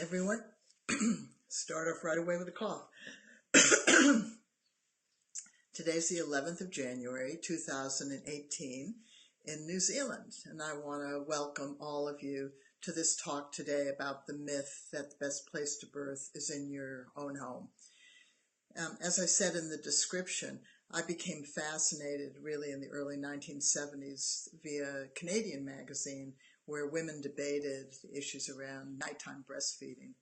everyone. Start off right away with a cough. Today's the 11th of January, 2018 in New Zealand, and I want to welcome all of you to this talk today about the myth that the best place to birth is in your own home. As I said in the description, I became fascinated really in the early 1970s via a Canadian magazine where women debated issues around nighttime breastfeeding.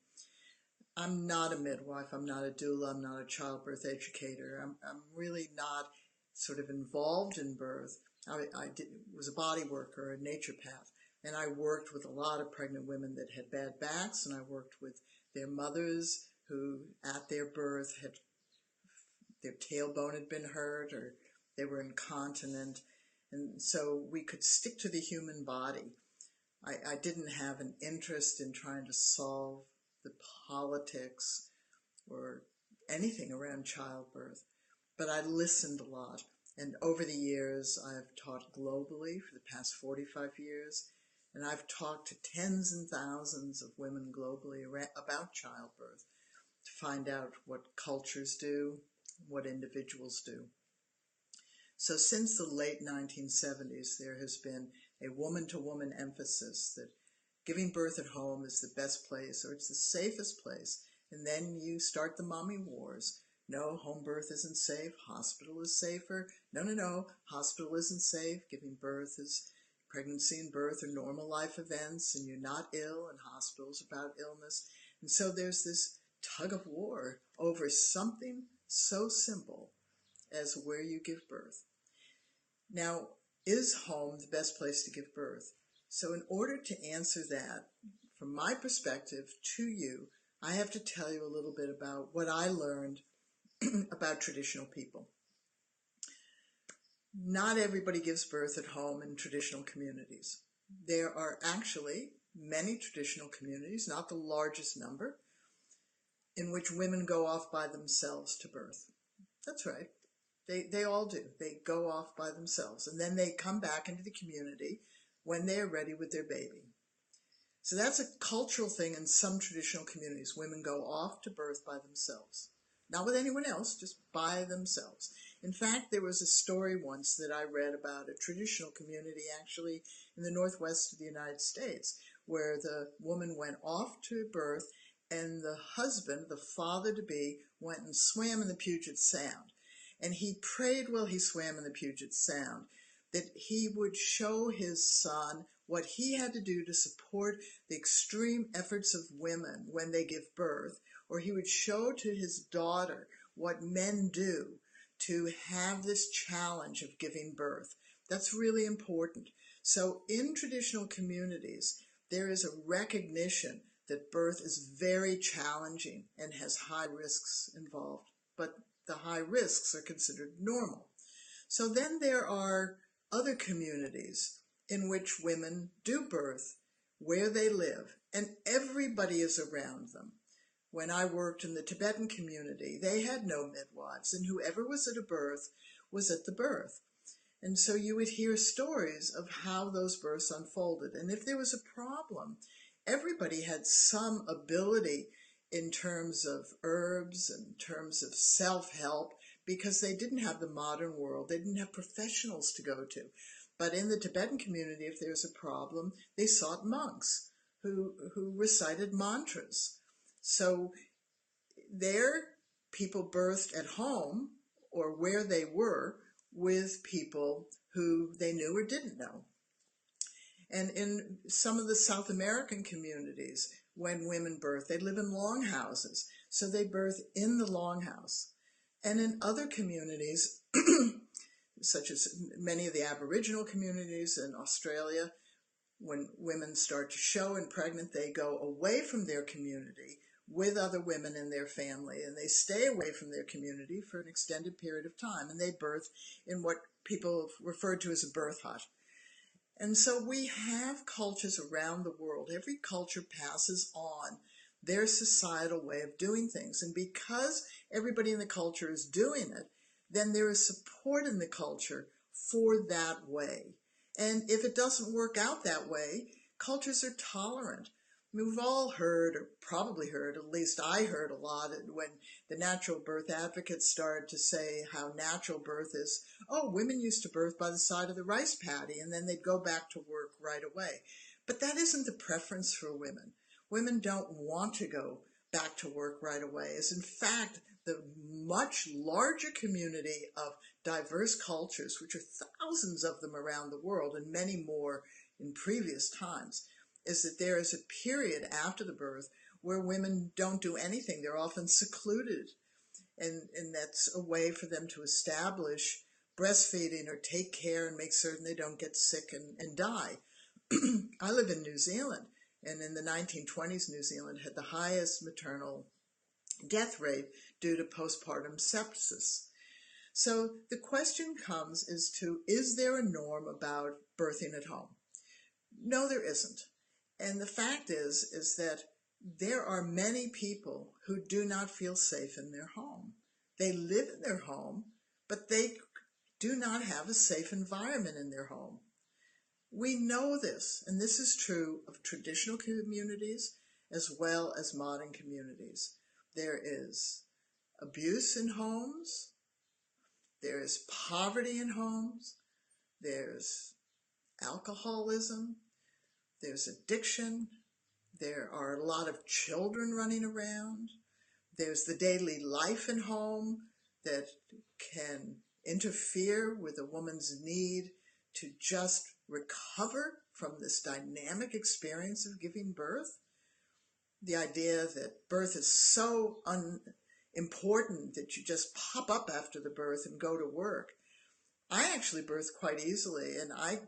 I'm not a midwife, I'm not a doula, I'm not a childbirth educator. I'm really not sort of involved in birth. I was a body worker, a naturopath, and I worked with a lot of pregnant women that had bad backs, and I worked with their mothers who at their birth their tailbone had been hurt or they were incontinent, and so we could stick to the human body. I didn't have an interest in trying to solve the politics or anything around childbirth, but I listened a lot. And over the years, I've taught globally for the past 45 years, and I've talked to tens and thousands of women globally about childbirth to find out what cultures do, what individuals do. So since the late 1970s, there has been a woman-to-woman emphasis that giving birth at home is the best place, or it's the safest place. And then you start the mommy wars. No, home birth isn't safe. Hospital is safer. No, hospital isn't safe. Giving birth is pregnancy and birth are normal life events, and you're not ill, and hospital's about illness. And so there's this tug of war over something so simple as where you give birth. Now, is home the best place to give birth? So in order to answer that, from my perspective to you, I have to tell you a little bit about what I learned about traditional people. Not everybody gives birth at home in traditional communities. There are actually many traditional communities, not the largest number, in which women go off by themselves to birth. That's right. They all do. They go off by themselves, and then they come back into the community when they're ready with their baby. So that's a cultural thing in some traditional communities. Women go off to birth by themselves. Not with anyone else, just by themselves. In fact, there was a story once that I read about a traditional community actually in the northwest of the United States, where the woman went off to birth and the husband, the father-to-be, went and swam in the Puget Sound. And he prayed while he swam in the Puget Sound that he would show his son what he had to do to support the extreme efforts of women when they give birth, or he would show to his daughter what men do to have this challenge of giving birth. That's really important. So in traditional communities, there is a recognition that birth is very challenging and has high risks involved, but the high risks are considered normal. So then there are other communities in which women do birth where they live, and everybody is around them. When I worked in the Tibetan community, they had no midwives, and whoever was at a birth was at the birth. And so you would hear stories of how those births unfolded. And if there was a problem, everybody had some ability in terms of herbs, in terms of self-help, because they didn't have the modern world. They didn't have professionals to go to. But in the Tibetan community, if there was a problem, they sought monks who recited mantras. So there, people birthed at home or where they were with people who they knew or didn't know. And in some of the South American communities, when women birth, they live in longhouses. So they birth in the longhouse. And in other communities, such as many of the Aboriginal communities in Australia, when women start to show and pregnant, they go away from their community with other women in their family, and they stay away from their community for an extended period of time, and they birth in what people refer to as a birth hut. And so we have cultures around the world. Every culture passes on their societal way of doing things. And because everybody in the culture is doing it, then there is support in the culture for that way. And if it doesn't work out that way, cultures are tolerant. We've all heard, or probably heard, at least I heard a lot when the natural birth advocates started to say how natural birth is, oh, women used to birth by the side of the rice paddy and then they'd go back to work right away. But that isn't the preference for women. Women don't want to go back to work right away. As in fact, the much larger community of diverse cultures, which are thousands of them around the world and many more in previous times, is that there is a period after the birth where women don't do anything. They're often secluded, and that's a way for them to establish breastfeeding or take care and make certain they don't get sick and die. I live in New Zealand, and in the 1920s, New Zealand had the highest maternal death rate due to postpartum sepsis. So the question comes is there a norm about birthing at home? No, there isn't. And the fact is that there are many people who do not feel safe in their home. They live in their home, but they do not have a safe environment in their home. We know this, and this is true of traditional communities as well as modern communities. There is abuse in homes, there is poverty in homes, there's alcoholism, there's addiction, there are a lot of children running around, there's the daily life in home that can interfere with a woman's need to just recover from this dynamic experience of giving birth. The idea that birth is so unimportant that you just pop up after the birth and go to work. I actually birthed quite easily and I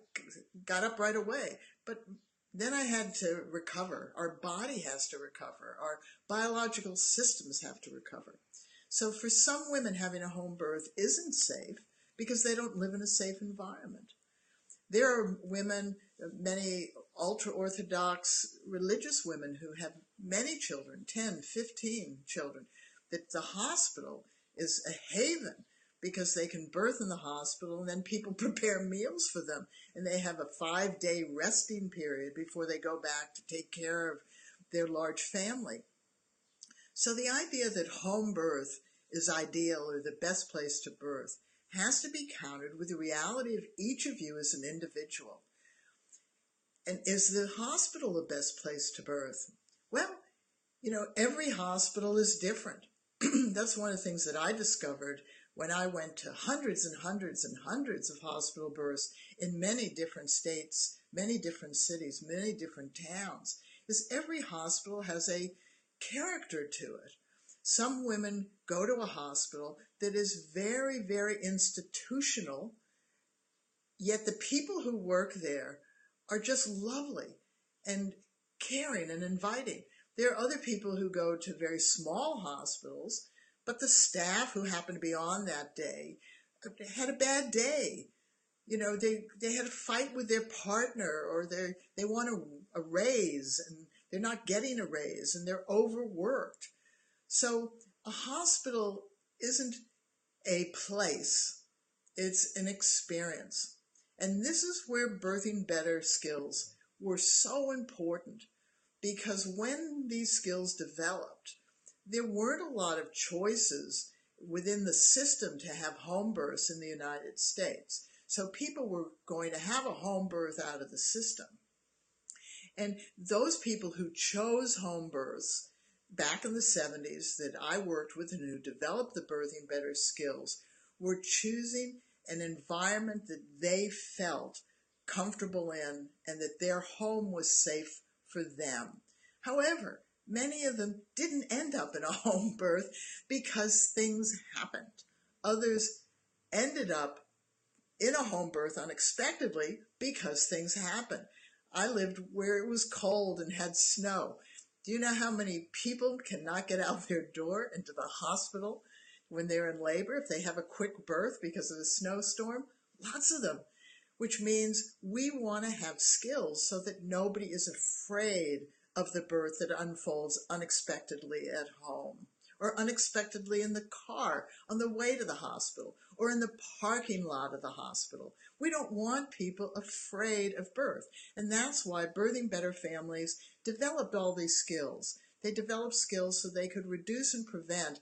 got up right away, but then I had to recover. Our body has to recover. Our biological systems have to recover. So for some women, having a home birth isn't safe because they don't live in a safe environment. There are women, many ultra-Orthodox religious women who have many children, 10, 15 children, that the hospital is a haven because they can birth in the hospital and then people prepare meals for them and they have a 5-day resting period before they go back to take care of their large family. So the idea that home birth is ideal or the best place to birth has to be countered with the reality of each of you as an individual. And is the hospital the best place to birth? Well, every hospital is different. That's one of the things that I discovered when I went to hundreds and hundreds and hundreds of hospital births in many different states, many different cities, many different towns, is every hospital has a character to it. Some women go to a hospital that is very, very institutional, yet the people who work there are just lovely and caring and inviting. There are other people who go to very small hospitals, but the staff who happened to be on that day had a bad day. They had a fight with their partner, or they want a raise and they're not getting a raise and they're overworked. So a hospital isn't a place, it's an experience. And this is where Birthing Better skills were so important, because when these skills developed, there weren't a lot of choices within the system to have home births in the United States. So people were going to have a home birth out of the system. And those people who chose home births back in the 70s that I worked with and who developed the Birthing Better skills were choosing an environment that they felt comfortable in and that their home was safe for them. However, many of them didn't end up in a home birth because things happened. Others ended up in a home birth unexpectedly because things happened. I lived where it was cold and had snow. Do you know how many people cannot get out their door into the hospital when they're in labor if they have a quick birth because of a snowstorm? Lots of them, which means we want to have skills so that nobody is afraid of the birth that unfolds unexpectedly at home or unexpectedly in the car on the way to the hospital, or in the parking lot of the hospital. We don't want people afraid of birth. And that's why Birthing Better families developed all these skills. They developed skills so they could reduce and prevent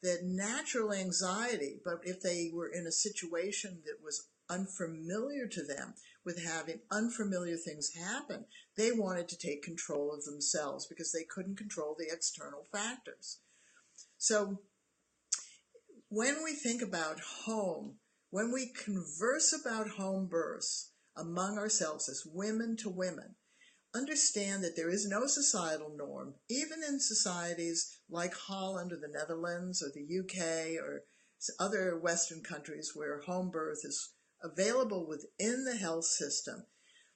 the natural anxiety, but if they were in a situation that was unfamiliar to them, with having unfamiliar things happen, they wanted to take control of themselves because they couldn't control the external factors. So when we think about home, when we converse about home births among ourselves as women to women, understand that there is no societal norm, even in societies like Holland or the Netherlands or the UK or other Western countries where home birth is available within the health system.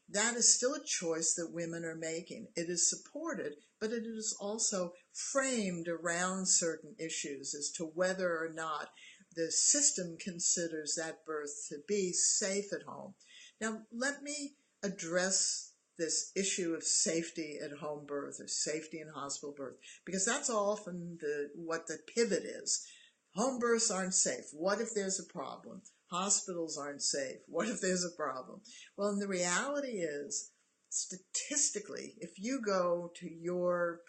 That is still a choice that women are making. It is supported, but it is also framed around certain issues as to whether or not the system considers that birth to be safe at home. Now, let me address this issue of safety at home birth or safety in hospital birth, because that's often what the pivot is. Home births aren't safe. What if there's a problem? Hospitals aren't safe. What if there's a problem? Well, and the reality is, statistically, if you go to your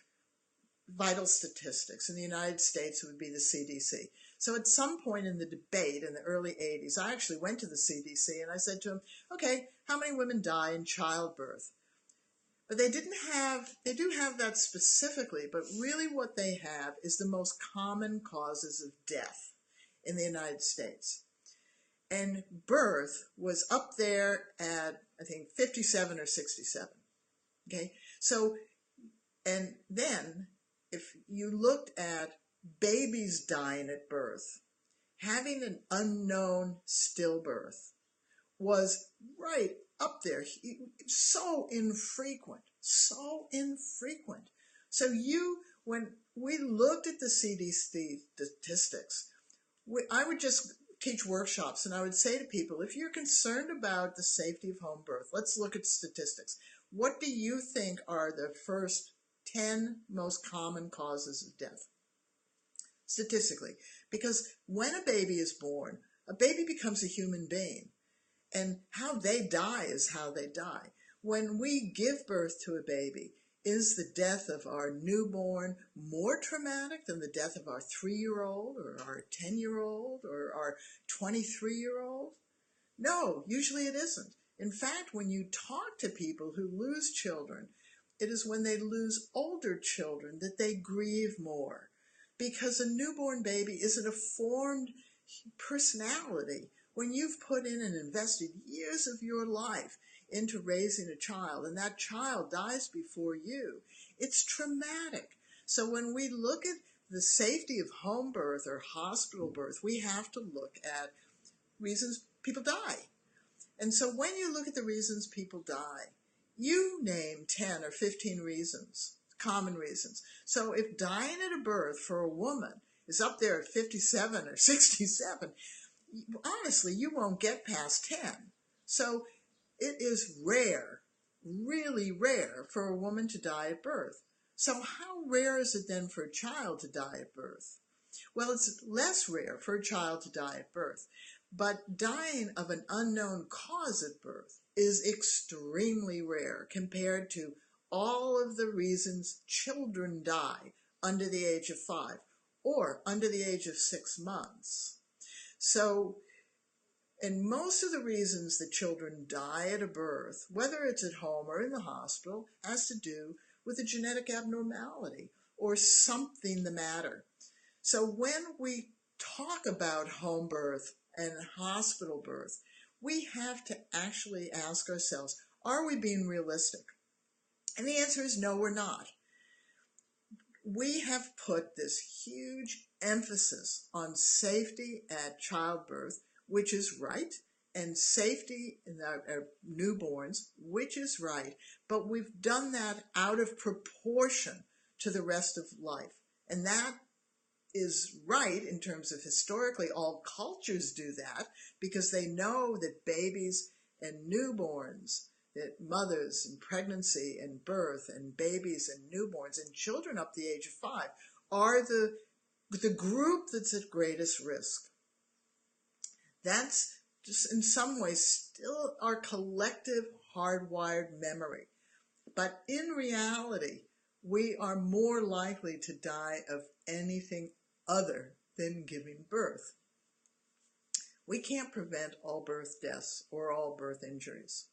vital statistics in the United States, it would be the CDC. So at some point in the debate in the early 80s, I actually went to the CDC and I said to them, okay, how many women die in childbirth? But they do have that specifically, but really what they have is the most common causes of death in the United States. And birth was up there at, I think, 57 or 67. Okay, so, and then if you looked at babies dying at birth, having an unknown stillbirth was right up there, so infrequent. So when we looked at the CDC statistics, I would just teach workshops and I would say to people, if you're concerned about the safety of home birth, let's look at statistics. What do you think are the first 10 most common causes of death? Statistically, because when a baby is born, a baby becomes a human being. And how they die is how they die. When we give birth to a baby, is the death of our newborn more traumatic than the death of our 3-year-old or our 10-year-old or our 23-year-old? No, usually it isn't. In fact, when you talk to people who lose children, it is when they lose older children that they grieve more, because a newborn baby isn't a formed personality. When you've put in and invested years of your life into raising a child and that child dies before you, it's traumatic. So when we look at the safety of home birth or hospital birth, we have to look at reasons people die. And so when you look at the reasons people die, you name 10 or 15 reasons, common reasons. So if dying at a birth for a woman is up there at 57 or 67, honestly, you won't get past 10. So it is rare, really rare, for a woman to die at birth. So how rare is it then for a child to die at birth? Well, it's less rare for a child to die at birth, but dying of an unknown cause at birth is extremely rare compared to all of the reasons children die under the age of 5 or under the age of 6 months. So, and most of the reasons that children die at a birth, whether it's at home or in the hospital, has to do with a genetic abnormality or something the matter. So when we talk about home birth and hospital birth, we have to actually ask ourselves, are we being realistic? And the answer is no, we're not. We have put this huge emphasis on safety at childbirth, which is right, and safety in our newborns, which is right, but we've done that out of proportion to the rest of life. And that is right in terms of historically all cultures do that because they know that babies and newborns, that mothers and pregnancy and birth and babies and newborns and children up the age of 5 are the the group that's at greatest risk. That's just in some ways still our collective hardwired memory. But in reality, we are more likely to die of anything other than giving birth. We can't prevent all birth deaths or all birth injuries.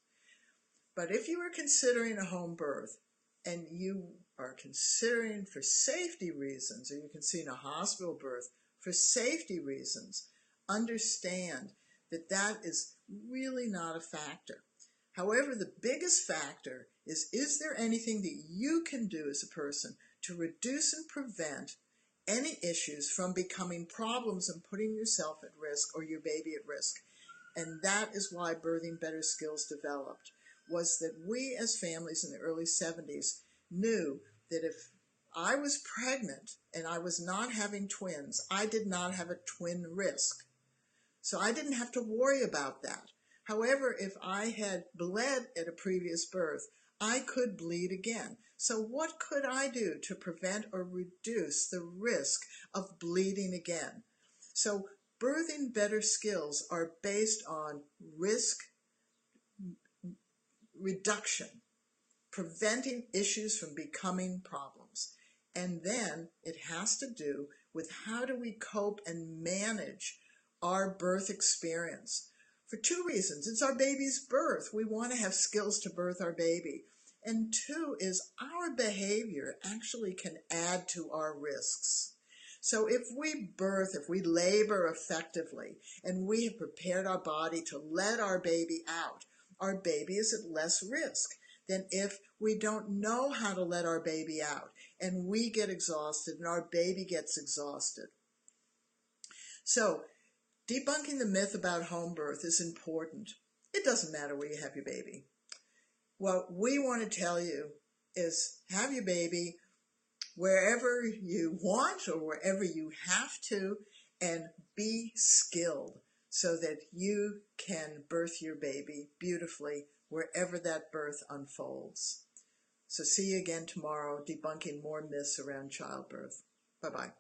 But if you are considering a home birth and you are considering for safety reasons, or you're considering a hospital birth for safety reasons, understand that that is really not a factor. However, the biggest factor is there anything that you can do as a person to reduce and prevent any issues from becoming problems and putting yourself at risk or your baby at risk? And that is why Birthing Better Skills developed, was that we as families in the early 70s knew that if I was pregnant and I was not having twins, I did not have a twin risk. So I didn't have to worry about that. However, if I had bled at a previous birth, I could bleed again. So what could I do to prevent or reduce the risk of bleeding again? So Birthing Better Skills are based on risk reduction, preventing issues from becoming problems. And then it has to do with how do we cope and manage our birth experience. For two reasons. It's our baby's birth. We want to have skills to birth our baby. And two is our behavior actually can add to our risks. So if we birth, if we labor effectively, and we have prepared our body to let our baby out, our baby is at less risk than if we don't know how to let our baby out and we get exhausted and our baby gets exhausted. So debunking the myth about home birth is important. It doesn't matter where you have your baby. What we want to tell you is have your baby wherever you want or wherever you have to, and be skilled so that you can birth your baby beautifully wherever that birth unfolds. So see you again tomorrow, debunking more myths around childbirth. Bye-bye.